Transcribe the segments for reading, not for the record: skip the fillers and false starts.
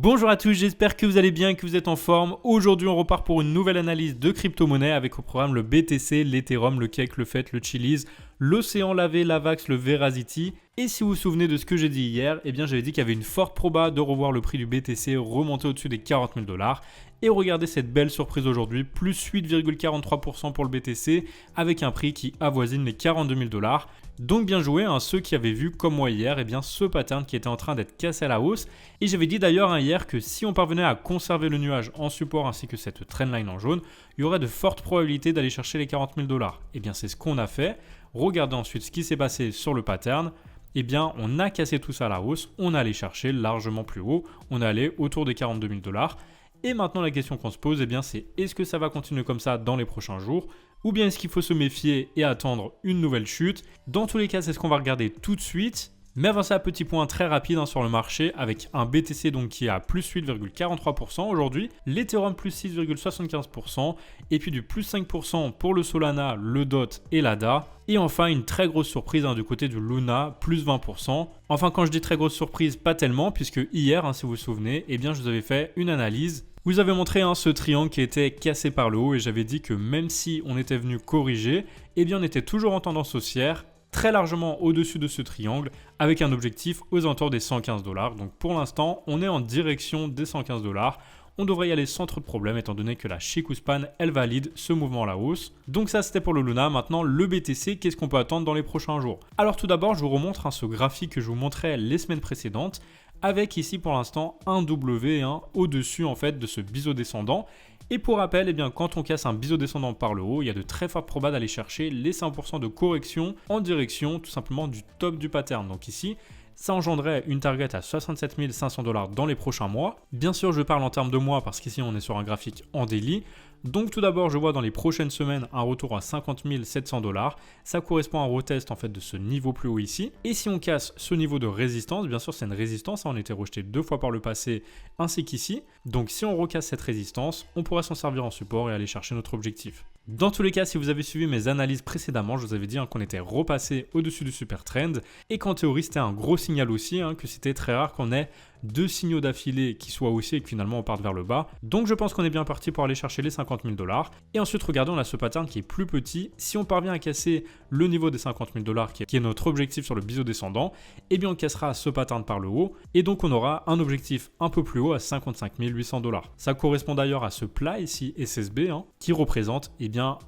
Bonjour à tous, j'espère que vous allez bien et que vous êtes en forme. Aujourd'hui, on repart pour une nouvelle analyse de crypto-monnaie avec au programme le BTC, l'Ethereum, le Cake, le FET, le Chiliz, l'Océan Lavé, l'Avax, le Verasity. Et si vous vous souvenez de ce que j'ai dit hier, j'avais dit qu'il y avait une forte proba de revoir le prix du BTC remonter au-dessus des 40 000 $. Et regardez cette belle surprise aujourd'hui, plus 8,43% pour le BTC avec un prix qui avoisine les 42 000 $. Donc bien joué à ceux qui avaient vu comme moi hier ce pattern qui était en train d'être cassé à la hausse. Et j'avais dit d'ailleurs hier que si on parvenait à conserver le nuage en support ainsi que cette trendline en jaune, il y aurait de fortes probabilités d'aller chercher les 40 000 $. Et bien c'est ce qu'on a fait. Regardez ensuite ce qui s'est passé sur le pattern. On a cassé tout ça à la hausse, on est allé chercher largement plus haut, on est allé autour des 42 000 $. Et maintenant la question qu'on se pose, c'est est-ce que ça va continuer comme ça dans les prochains jours ? Ou bien est-ce qu'il faut se méfier et attendre une nouvelle chute ? Dans tous les cas, c'est ce qu'on va regarder tout de suite. Mais avant ça, petit point très rapide sur le marché avec un BTC qui est à plus 8,43% aujourd'hui, l'Ethereum plus 6,75% et puis du plus 5% pour le Solana, le DOT et l'ADA. Et enfin, une très grosse surprise du côté du Luna, plus 20%. Enfin, quand je dis très grosse surprise, pas tellement, puisque hier, si vous vous souvenez, je vous avais fait une analyse. Vous avez montré ce triangle qui était cassé par le haut et j'avais dit que même si on était venu corriger, on était toujours en tendance haussière, très largement au-dessus de ce triangle, avec un objectif aux alentours des 115 $. Donc pour l'instant, on est en direction des 115 $. On devrait y aller sans trop de problème étant donné que la Chikuspan, elle valide ce mouvement à la hausse. Donc ça, c'était pour le Luna. Maintenant, le BTC, qu'est-ce qu'on peut attendre dans les prochains jours ? Alors tout d'abord, je vous remontre ce graphique que je vous montrais les semaines précédentes, avec ici pour l'instant un W au-dessus de ce biseau descendant. Et pour rappel, quand on casse un biseau descendant par le haut, il y a de très fortes probabilités d'aller chercher les 5% de correction en direction tout simplement du top du pattern. Donc ici, ça engendrait une target à 67 500 $ dans les prochains mois. Bien sûr, je parle en termes de mois parce qu'ici, on est sur un graphique en daily. Donc tout d'abord, je vois dans les prochaines semaines un retour à 50 700 $. Ça correspond à un retest de ce niveau plus haut ici. Et si on casse ce niveau de résistance, bien sûr c'est une résistance, on a été rejeté 2 fois par le passé ainsi qu'ici. Donc si on recasse cette résistance, on pourra s'en servir en support et aller chercher notre objectif. Dans tous les cas, si vous avez suivi mes analyses précédemment, je vous avais dit qu'on était repassé au-dessus du super trend et qu'en théorie c'était un gros signal aussi, que c'était très rare qu'on ait 2 signaux d'affilée qui soient haussiers et que finalement on parte vers le bas. Donc je pense qu'on est bien parti pour aller chercher les 50 000 $. Et ensuite regardez, on a ce pattern qui est plus petit. Si on parvient à casser le niveau des 50 000 $ qui est notre objectif sur le biseau descendant, on cassera ce pattern par le haut et donc on aura un objectif un peu plus haut à 55 800 $. Ça correspond d'ailleurs à ce plat ici SSB qui représente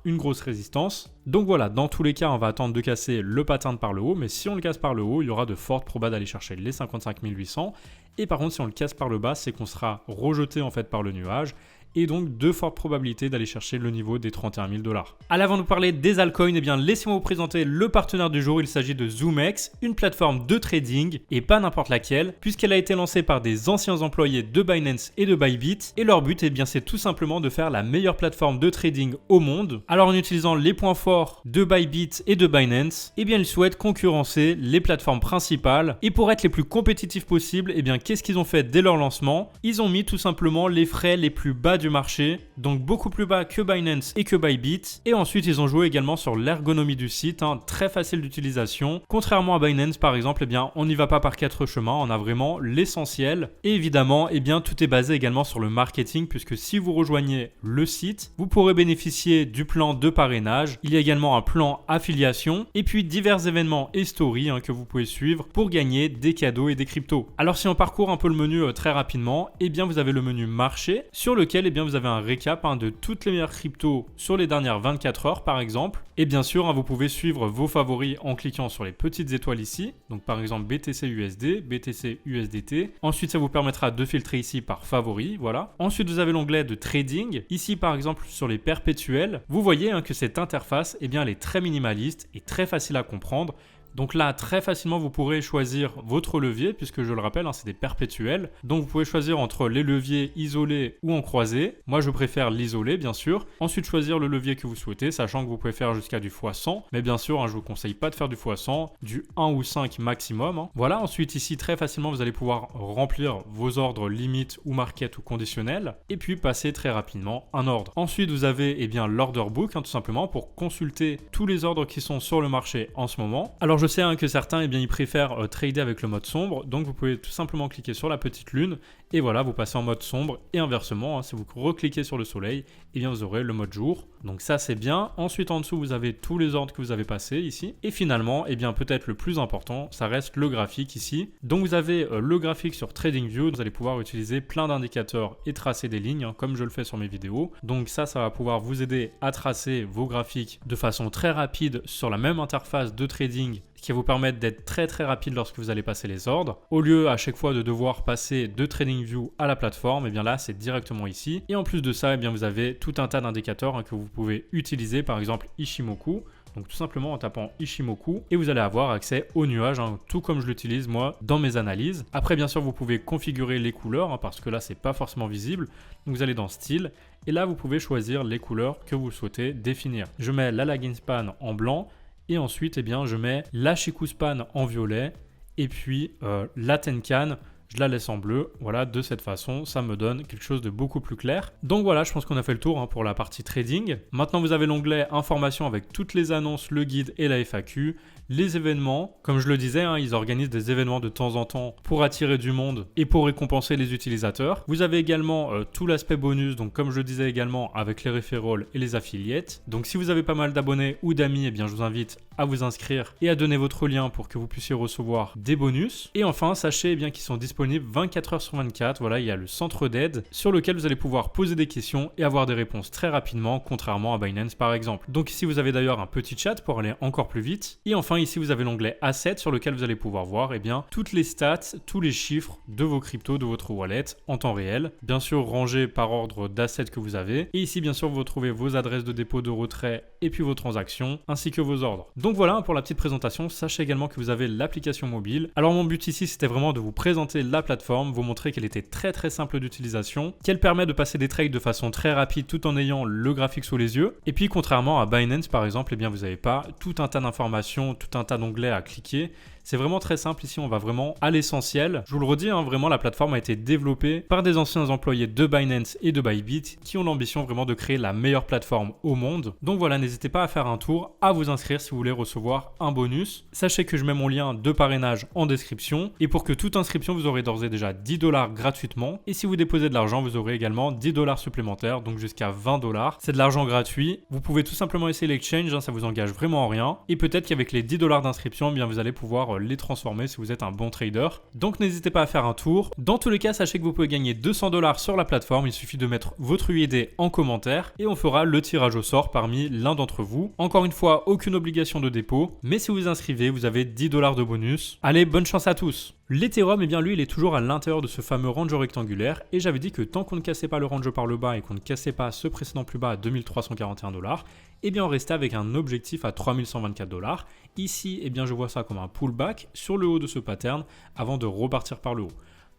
une grosse résistance. Donc voilà, dans tous les cas, on va attendre de casser le pattern par le haut, mais si on le casse par le haut, il y aura de fortes probabilités d'aller chercher les 55 800. Et par contre, si on le casse par le bas, c'est qu'on sera rejeté par le nuage. Et donc de fortes probabilités d'aller chercher le niveau des 31 000 $. Allez, avant de parler des altcoins, laissez-moi vous présenter le partenaire du jour. Il s'agit de ZoomX, une plateforme de trading et pas n'importe laquelle, puisqu'elle a été lancée par des anciens employés de Binance et de Bybit. Et leur but, c'est tout simplement de faire la meilleure plateforme de trading au monde. Alors en utilisant les points forts de Bybit et de Binance, ils souhaitent concurrencer les plateformes principales. Et pour être les plus compétitifs possibles, qu'est-ce qu'ils ont fait dès leur lancement ? Ils ont mis tout simplement les frais les plus bas du marché, donc beaucoup plus bas que Binance et que Bybit. Et ensuite, ils ont joué également sur l'ergonomie du site, très facile d'utilisation. Contrairement à Binance par exemple, on n'y va pas par 4 chemins, on a vraiment l'essentiel. Et évidemment, tout est basé également sur le marketing, puisque si vous rejoignez le site, vous pourrez bénéficier du plan de parrainage. Il y a également un plan affiliation et puis divers événements et stories que vous pouvez suivre pour gagner des cadeaux et des cryptos. Alors si on parcourt un peu le menu très rapidement, vous avez le menu marché sur lequel vous avez un récap de toutes les meilleures cryptos sur les dernières 24 heures par exemple. Et bien sûr, vous pouvez suivre vos favoris en cliquant sur les petites étoiles ici. Donc par exemple BTC USD, BTC USDT. Ensuite, ça vous permettra de filtrer ici par favoris, voilà. Ensuite, vous avez l'onglet de trading. Ici par exemple sur les perpétuels, vous voyez que cette interface, elle est très minimaliste et très facile à comprendre. Donc là, très facilement, vous pourrez choisir votre levier, puisque je le rappelle, c'est des perpétuels. Donc vous pouvez choisir entre les leviers isolés ou en croisé. Moi, je préfère l'isolé, bien sûr. Ensuite, choisir le levier que vous souhaitez, sachant que vous pouvez faire jusqu'à du x100. Mais bien sûr, je ne vous conseille pas de faire du x100, du 1 ou 5 maximum. Voilà, ensuite ici, très facilement, vous allez pouvoir remplir vos ordres limites ou market ou conditionnels. Et puis, passer très rapidement un ordre. Ensuite, vous avez l'order book, tout simplement, pour consulter tous les ordres qui sont sur le marché en ce moment. Alors, je sais que certains, ils préfèrent trader avec le mode sombre. Donc, vous pouvez tout simplement cliquer sur la petite lune Et voilà, vous passez en mode sombre et inversement, si vous recliquez sur le soleil, eh bien vous aurez le mode jour. Donc ça c'est bien. Ensuite en dessous vous avez tous les ordres que vous avez passés ici. Et finalement, eh bien peut-être le plus important, ça reste le graphique ici. Donc vous avez le graphique sur TradingView. Vous allez pouvoir utiliser plein d'indicateurs et tracer des lignes, comme je le fais sur mes vidéos. Donc ça va pouvoir vous aider à tracer vos graphiques de façon très rapide sur la même interface de trading, ce qui va vous permettre d'être très rapide lorsque vous allez passer les ordres. Au lieu à chaque fois de devoir passer de TradingView à la plateforme, et bien là c'est directement ici. Et en plus de ça, et bien vous avez tout un tas d'indicateurs que vous pouvez utiliser, par exemple Ishimoku. Donc tout simplement en tapant Ishimoku et vous allez avoir accès au nuage, tout comme je l'utilise moi dans mes analyses. Après bien sûr vous pouvez configurer les couleurs parce que là c'est pas forcément visible. Donc vous allez dans style et là vous pouvez choisir les couleurs que vous souhaitez définir. Je mets la lagging span en blanc et ensuite eh bien, je mets la Chikou span en violet et puis la Tenkan. Je la laisse en bleu, voilà, de cette façon, ça me donne quelque chose de beaucoup plus clair. Donc voilà, je pense qu'on a fait le tour pour la partie trading. Maintenant, vous avez l'onglet information avec toutes les annonces, le guide et la FAQ. Les événements, comme je le disais, ils organisent des événements de temps en temps pour attirer du monde et pour récompenser les utilisateurs. Vous avez également tout l'aspect bonus, donc comme je le disais également avec les referrals et les affiliates. Donc si vous avez pas mal d'abonnés ou d'amis, eh bien je vous invite à vous inscrire et à donner votre lien pour que vous puissiez recevoir des bonus. Et enfin, sachez bien qu'ils sont disponibles 24 heures sur 24. Voilà, il y a le centre d'aide sur lequel vous allez pouvoir poser des questions et avoir des réponses très rapidement, contrairement à Binance par exemple. Donc ici, vous avez d'ailleurs un petit chat pour aller encore plus vite. Et enfin, ici, vous avez l'onglet Assets sur lequel vous allez pouvoir voir bien, toutes les stats, tous les chiffres de vos cryptos, de votre wallet en temps réel. Bien sûr, rangés par ordre d'assets que vous avez. Et ici, bien sûr, vous retrouvez vos adresses de dépôt, de retrait et puis vos transactions ainsi que vos ordres. Donc voilà pour la petite présentation. Sachez également que vous avez l'application mobile. Alors mon but ici, c'était vraiment de vous présenter la plateforme, vous montrer qu'elle était très simple d'utilisation, qu'elle permet de passer des trades de façon très rapide tout en ayant le graphique sous les yeux. Et puis contrairement à Binance par exemple, eh bien vous n'avez pas tout un tas d'informations, tout un tas d'onglets à cliquer. C'est vraiment très simple ici, on va vraiment à l'essentiel. Je vous le redis, vraiment la plateforme a été développée par des anciens employés de Binance et de Bybit qui ont l'ambition vraiment de créer la meilleure plateforme au monde. Donc voilà, n'hésitez pas à faire un tour, à vous inscrire si vous voulez recevoir un bonus. Sachez que je mets mon lien de parrainage en description et pour que toute inscription, vous aurez d'ores et déjà 10 $ gratuitement. Et si vous déposez de l'argent, vous aurez également 10 $ supplémentaires, donc jusqu'à 20 $. C'est de l'argent gratuit. Vous pouvez tout simplement essayer l'exchange, ça vous engage vraiment en rien. Et peut-être qu'avec les 10 $ d'inscription, eh bien vous allez pouvoir les transformer si vous êtes un bon trader. Donc n'hésitez pas à faire un tour. Dans tous les cas, sachez que vous pouvez gagner 200 $ sur la plateforme. Il suffit de mettre votre UID en commentaire et on fera le tirage au sort parmi l'un d'entre vous. Encore une fois, aucune obligation de dépôt, mais si vous vous inscrivez, vous avez 10 $ de bonus. Allez, bonne chance à tous. L'Ethereum, eh bien lui, il est toujours à l'intérieur de ce fameux range rectangulaire et j'avais dit que tant qu'on ne cassait pas le range par le bas et qu'on ne cassait pas ce précédent plus bas à 2341 $, eh bien on restait avec un objectif à 3124 $. Ici, eh bien je vois ça comme un pullback sur le haut de ce pattern avant de repartir par le haut.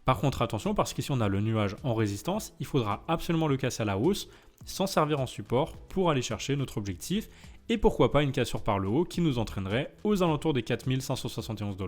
Par contre, attention parce qu'ici on a le nuage en résistance, il faudra absolument le casser à la hausse, s'en servir en support pour aller chercher notre objectif et pourquoi pas une cassure par le haut qui nous entraînerait aux alentours des 4571 $.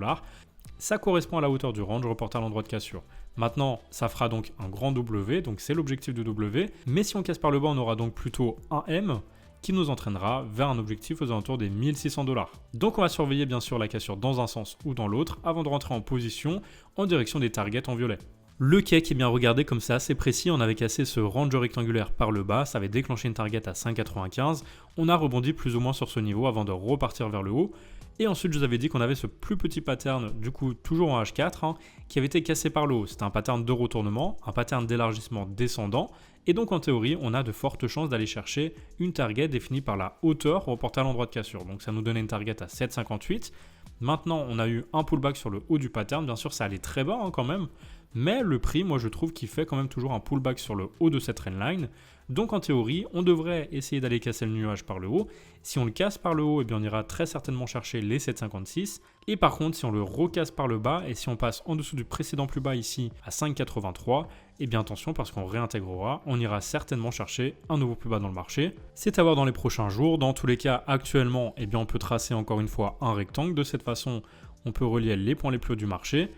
Ça correspond à la hauteur du range reporté à l'endroit de cassure. Maintenant, ça fera donc un grand W, donc c'est l'objectif de W, mais si on casse par le bas, on aura donc plutôt un M qui nous entraînera vers un objectif aux alentours des 1600 $. Donc on va surveiller bien sûr la cassure dans un sens ou dans l'autre avant de rentrer en position en direction des targets en violet. Le cake, eh bien regardez comme c'est assez précis, on avait cassé ce range rectangulaire par le bas, ça avait déclenché une target à 5,95, on a rebondi plus ou moins sur ce niveau avant de repartir vers le haut. Et ensuite, je vous avais dit qu'on avait ce plus petit pattern, du coup toujours en H4, qui avait été cassé par le haut. C'était un pattern de retournement, un pattern d'élargissement descendant. Et donc en théorie, on a de fortes chances d'aller chercher une target définie par la hauteur reportée à l'endroit de cassure. Donc ça nous donnait une target à 7,58. Maintenant, on a eu un pullback sur le haut du pattern. Bien sûr, ça allait très bas quand même. Mais le prix, moi je trouve qu'il fait quand même toujours un pullback sur le haut de cette trendline. Donc en théorie, on devrait essayer d'aller casser le nuage par le haut. Si on le casse par le haut, eh bien, on ira très certainement chercher les 7,56. Et par contre, si on le recasse par le bas et si on passe en dessous du précédent plus bas ici à 5,83, eh bien attention parce qu'on réintégrera, on ira certainement chercher un nouveau plus bas dans le marché. C'est à voir dans les prochains jours. Dans tous les cas, actuellement, eh bien, on peut tracer encore une fois un rectangle. De cette façon, on peut relier les points les plus hauts du marché.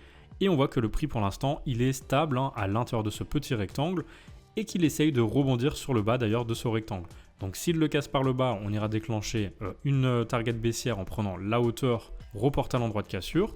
Et on voit que le prix pour l'instant, il est stable à l'intérieur de ce petit rectangle et qu'il essaye de rebondir sur le bas d'ailleurs de ce rectangle. Donc s'il le casse par le bas, on ira déclencher une target baissière en prenant la hauteur reportée à l'endroit de cassure.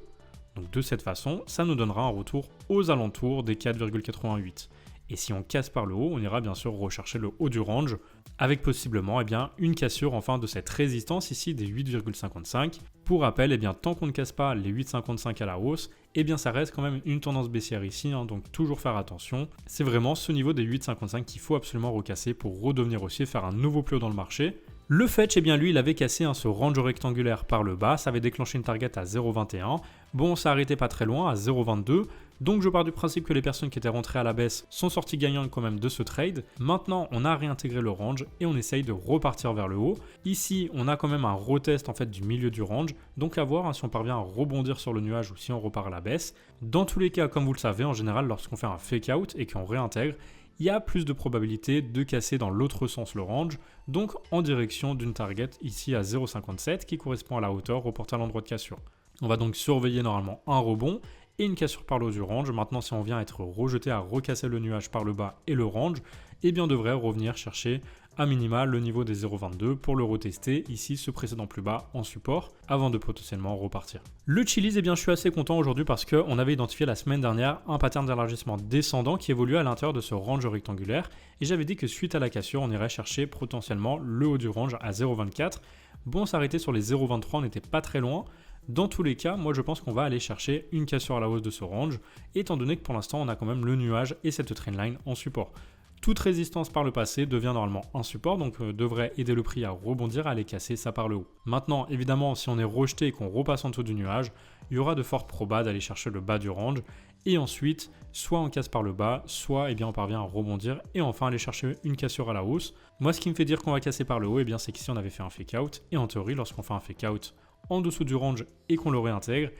Donc de cette façon, ça nous donnera un retour aux alentours des 4,88. Et si on casse par le haut, on ira bien sûr rechercher le haut du range, avec possiblement une cassure enfin de cette résistance ici des 8,55. Pour rappel, tant qu'on ne casse pas les 8,55 à la hausse, ça reste quand même une tendance baissière ici, donc toujours faire attention. C'est vraiment ce niveau des 8,55 qu'il faut absolument recasser pour redevenir haussier, faire un nouveau plus haut dans le marché. Le Fetch, lui, il avait cassé ce range rectangulaire par le bas, ça avait déclenché une target à 0,21. Bon, ça arrêtait pas très loin, à 0,22. Donc je pars du principe que les personnes qui étaient rentrées à la baisse sont sorties gagnantes quand même de ce trade. Maintenant, on a réintégré le range et on essaye de repartir vers le haut. Ici, on a quand même un retest en fait du milieu du range. Donc à voir si on parvient à rebondir sur le nuage ou si on repart à la baisse. Dans tous les cas, comme vous le savez, en général, lorsqu'on fait un fake out et qu'on réintègre, il y a plus de probabilité de casser dans l'autre sens le range, donc en direction d'une target ici à 0,57 qui correspond à la hauteur reportée à l'endroit de cassure. On va donc surveiller normalement un rebond et une cassure par le haut du range. Maintenant, si on vient être rejeté à recasser le nuage par le bas et le range, on devrait revenir chercher à minima le niveau des 0,22 pour le retester ici ce précédent plus bas en support avant de potentiellement repartir. Le Chiliz, je suis assez content aujourd'hui parce qu'on avait identifié la semaine dernière un pattern d'élargissement descendant qui évoluait à l'intérieur de ce range rectangulaire et j'avais dit que suite à la cassure, on irait chercher potentiellement le haut du range à 0,24. Bon, s'arrêter sur les 0,23, on n'était pas très loin. Dans tous les cas, moi je pense qu'on va aller chercher une cassure à la hausse de ce range, étant donné que pour l'instant on a quand même le nuage et cette trendline en support. Toute résistance par le passé devient normalement un support, donc devrait aider le prix à rebondir, à aller casser ça par le haut. Maintenant, évidemment, si on est rejeté et qu'on repasse en dessous du nuage, il y aura de fortes probas d'aller chercher le bas du range, et ensuite, soit on casse par le bas, soit on parvient à rebondir, et enfin aller chercher une cassure à la hausse. Moi, ce qui me fait dire qu'on va casser par le haut, c'est qu'ici on avait fait un fake out, et en théorie, lorsqu'on fait un fake out en dessous du range et qu'on le réintègre,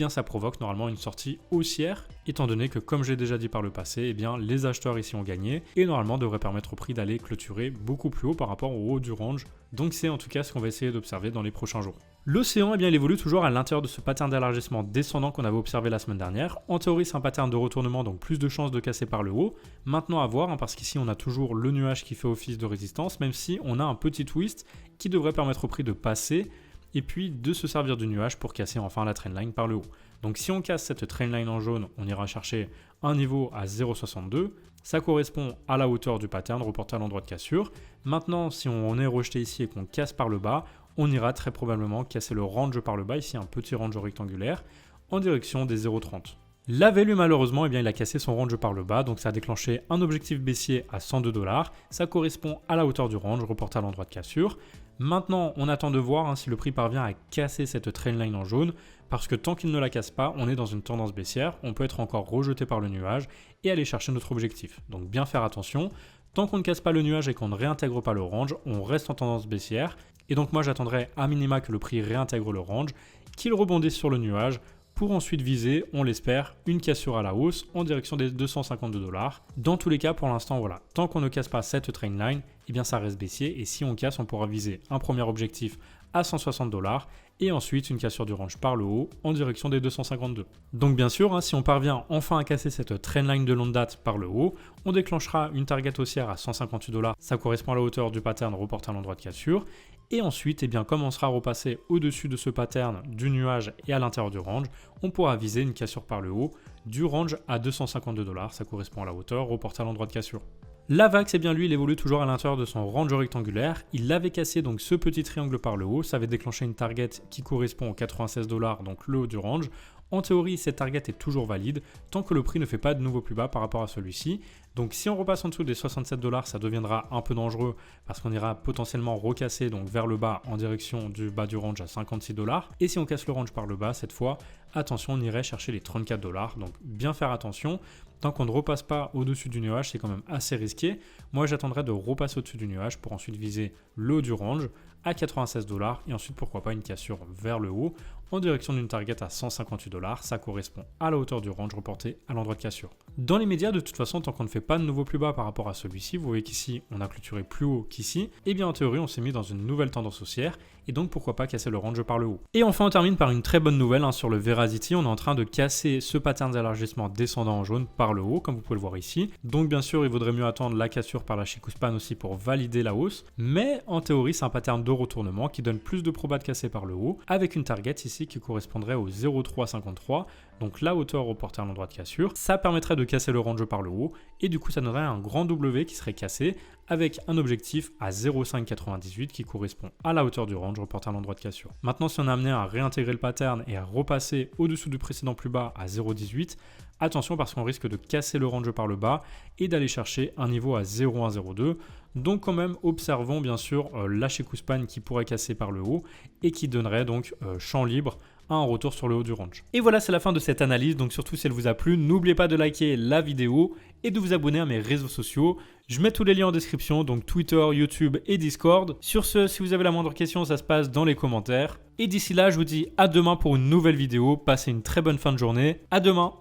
ça provoque normalement une sortie haussière, étant donné que, comme j'ai déjà dit par le passé, les acheteurs ici ont gagné et normalement devrait permettre au prix d'aller clôturer beaucoup plus haut par rapport au haut du range. Donc c'est en tout cas ce qu'on va essayer d'observer dans les prochains jours. L'océan, il évolue toujours à l'intérieur de ce pattern d'élargissement descendant qu'on avait observé la semaine dernière. En théorie, c'est un pattern de retournement, donc plus de chances de casser par le haut. Maintenant à voir, parce qu'ici on a toujours le nuage qui fait office de résistance, même si on a un petit twist qui devrait permettre au prix de passer et puis de se servir du nuage pour casser enfin la trendline par le haut. Donc si on casse cette trendline en jaune, on ira chercher un niveau à 0,62. Ça correspond à la hauteur du pattern reporté à l'endroit de cassure. Maintenant, si on est rejeté ici et qu'on casse par le bas, on ira très probablement casser le range par le bas, ici un petit range rectangulaire, en direction des 0,30. La value, malheureusement, il a cassé son range par le bas, donc ça a déclenché un objectif baissier à 102 $. Ça correspond à la hauteur du range reporté à l'endroit de cassure. Maintenant, on attend de voir si le prix parvient à casser cette trendline en jaune, parce que tant qu'il ne la casse pas, on est dans une tendance baissière, on peut être encore rejeté par le nuage et aller chercher notre objectif. Donc bien faire attention, tant qu'on ne casse pas le nuage et qu'on ne réintègre pas le range, on reste en tendance baissière. Et donc moi j'attendrai à minima que le prix réintègre le range, qu'il rebondisse sur le nuage, pour ensuite viser, on l'espère, une cassure à la hausse en direction des 252 $. Dans tous les cas, pour l'instant, voilà, tant qu'on ne casse pas cette trendline, ça reste baissier et si on casse, on pourra viser un premier objectif à 160 $ et ensuite une cassure du range par le haut en direction des 252. Donc bien sûr, si on parvient enfin à casser cette trendline de longue date par le haut, on déclenchera une target haussière à 158 $, ça correspond à la hauteur du pattern reporté à l'endroit de cassure. Et ensuite, comme on sera repassé au-dessus de ce pattern du nuage et à l'intérieur du range, on pourra viser une cassure par le haut du range à 252 $, ça correspond à la hauteur reportée à l'endroit de cassure. L'AVAX, lui, il évolue toujours à l'intérieur de son range rectangulaire. Il avait cassé donc ce petit triangle par le haut, ça avait déclenché une target qui correspond aux 96 $, donc le haut du range. En théorie, cette target est toujours valide tant que le prix ne fait pas de nouveau plus bas par rapport à celui-ci. Donc si on repasse en dessous des 67 $, ça deviendra un peu dangereux parce qu'on ira potentiellement recasser donc vers le bas en direction du bas du range à 56 $. Et si on casse le range par le bas, cette fois, attention, on irait chercher les 34 $. Donc bien faire attention. Tant qu'on ne repasse pas au-dessus du nuage, c'est quand même assez risqué. Moi, j'attendrai de repasser au-dessus du nuage pour ensuite viser le haut du range à 96 $ et ensuite, pourquoi pas, une cassure vers le haut en direction d'une target à 158 $. Ça correspond à la hauteur du range reporté à l'endroit de cassure. Dans les médias, de toute façon, tant qu'on ne fait pas de nouveau plus bas par rapport à celui-ci, vous voyez qu'ici on a clôturé plus haut qu'ici, et bien en théorie on s'est mis dans une nouvelle tendance haussière, et donc pourquoi pas casser le range par le haut. Et enfin on termine par une très bonne nouvelle sur le Verasity, on est en train de casser ce pattern d'élargissement descendant en jaune par le haut, comme vous pouvez le voir ici. Donc bien sûr il vaudrait mieux attendre la cassure par la Chikou-Span aussi pour valider la hausse, mais en théorie c'est un pattern de retournement qui donne plus de proba de casser par le haut, avec une target ici qui correspondrait au 0,353, donc la hauteur reportée à l'endroit de cassure. Ça permettrait de casser le range par le haut, et du coup ça donnerait un grand W qui serait cassé, avec un objectif à 0,598 qui correspond à la hauteur du range reporté à l'endroit de cassure. Maintenant, si on est amené à réintégrer le pattern et à repasser au-dessous du précédent plus bas à 0,18, attention parce qu'on risque de casser le range par le bas et d'aller chercher un niveau à 0,102. Donc quand même, observons bien sûr la Chikou-Span qui pourrait casser par le haut et qui donnerait donc champ libre à un retour sur le haut du range. Et voilà, c'est la fin de cette analyse. Donc surtout si elle vous a plu, n'oubliez pas de liker la vidéo et de vous abonner à mes réseaux sociaux. Je mets tous les liens en description, donc Twitter, YouTube et Discord. Sur ce, si vous avez la moindre question, ça se passe dans les commentaires. Et d'ici là, je vous dis à demain pour une nouvelle vidéo. Passez une très bonne fin de journée. À demain!